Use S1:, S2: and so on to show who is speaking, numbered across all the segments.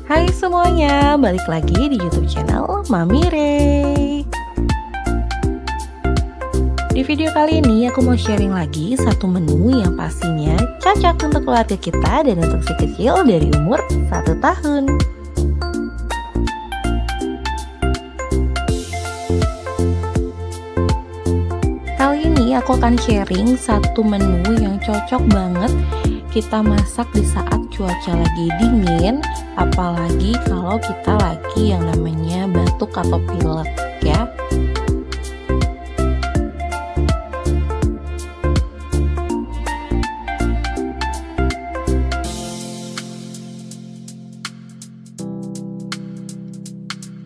S1: Hai semuanya, balik lagi di YouTube channel Mami Rey. Di video kali ini aku mau sharing lagi satu menu yang pastinya cocok untuk keluarga kita dan untuk si kecil dari umur 1 tahun. Kali ini aku akan sharing satu menu yang cocok banget kita masak di saat cuaca lagi dingin, apalagi kalau kita lagi yang namanya batuk atau pilek ya.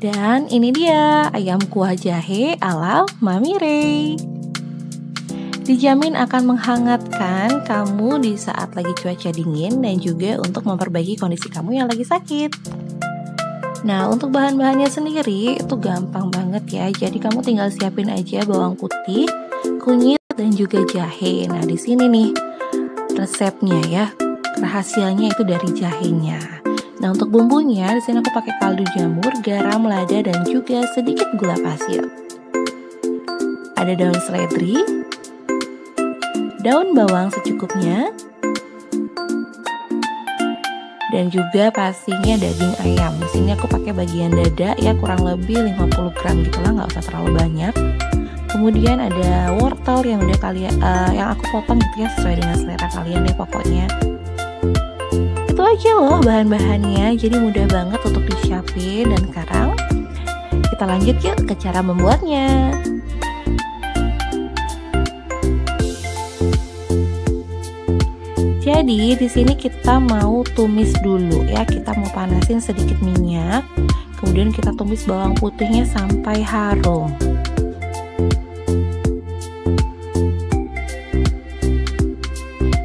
S1: Dan ini dia ayam kuah jahe ala Mami Rey. Dijamin akan menghangatkan kamu di saat lagi cuaca dingin dan juga untuk memperbaiki kondisi kamu yang lagi sakit. Nah, untuk bahan-bahannya sendiri itu gampang banget ya. Jadi kamu tinggal siapin aja bawang putih, kunyit dan juga jahe. Nah, di sini nih resepnya ya. Rahasianya itu dari jahenya. Nah, untuk bumbunya di sini aku pakai kaldu jamur, garam, lada dan juga sedikit gula pasir. Ada daun seledri, daun bawang secukupnya, dan juga pastinya daging ayam. Di sini aku pakai bagian dada ya, kurang lebih 50 gram gitu lah, nggak usah terlalu banyak. Kemudian ada wortel yang udah yang aku potong gitu ya, sesuai dengan selera kalian deh pokoknya. Itu aja loh bahan-bahannya, jadi mudah banget untuk disiapin. Dan sekarang kita lanjut yuk ke cara membuatnya. Jadi di sini kita mau tumis dulu ya, kita mau panasin sedikit minyak, kemudian kita tumis bawang putihnya sampai harum.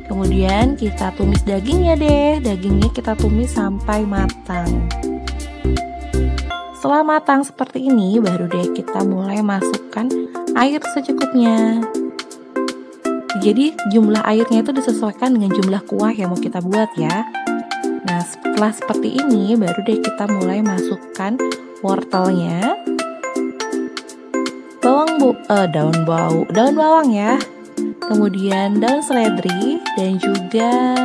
S1: Kemudian kita tumis dagingnya deh, dagingnya kita tumis sampai matang. Setelah matang seperti ini, baru deh kita mulai masukkan air secukupnya. Jadi jumlah airnya itu disesuaikan dengan jumlah kuah yang mau kita buat ya. Nah, setelah seperti ini baru deh kita mulai masukkan wortelnya, daun bawang ya, kemudian daun seledri dan juga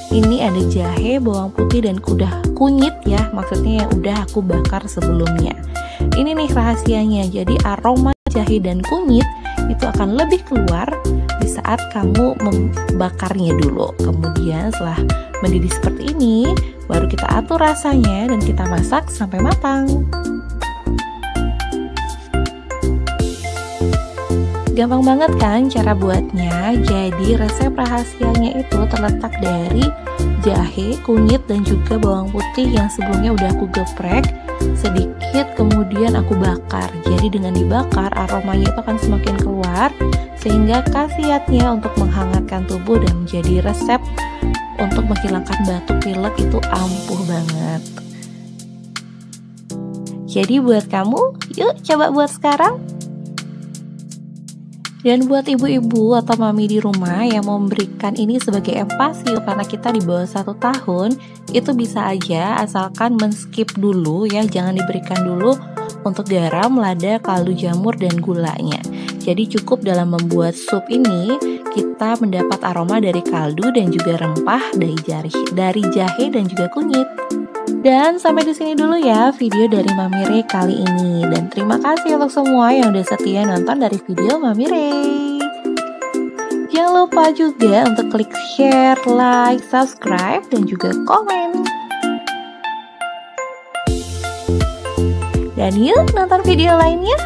S1: ini ada jahe, bawang putih dan kunyit ya, maksudnya yang udah aku bakar sebelumnya. Ini nih rahasianya, jadi aroma jahe dan kunyit itu akan lebih keluar di saat kamu membakarnya dulu. Kemudian setelah mendidih seperti ini, baru kita atur rasanya dan kita masak sampai matang. Gampang banget kan cara buatnya? Jadi resep rahasianya itu terletak dari jahe, kunyit dan juga bawang putih yang sebelumnya udah aku geprek sedikit, kemudian aku bakar. Jadi dengan dibakar aromanya itu akan semakin keluar, sehingga khasiatnya untuk menghangatkan tubuh dan menjadi resep untuk menghilangkan batuk pilek itu ampuh banget. Jadi buat kamu, yuk coba buat sekarang. Dan buat ibu-ibu atau mami di rumah yang mau memberikan ini sebagai empasi karena kita di bawah 1 tahun, itu bisa aja asalkan men-skip dulu ya, jangan diberikan dulu untuk garam, lada, kaldu jamur dan gulanya. Jadi cukup dalam membuat sup ini kita mendapat aroma dari kaldu dan juga rempah dari jahe dan juga kunyit. Dan sampai di sini dulu ya video dari Mami Rey kali ini. Dan terima kasih untuk semua yang udah setia nonton dari video Mami Rey. Jangan lupa juga untuk klik share, like, subscribe, dan juga komen. Dan yuk nonton video lainnya.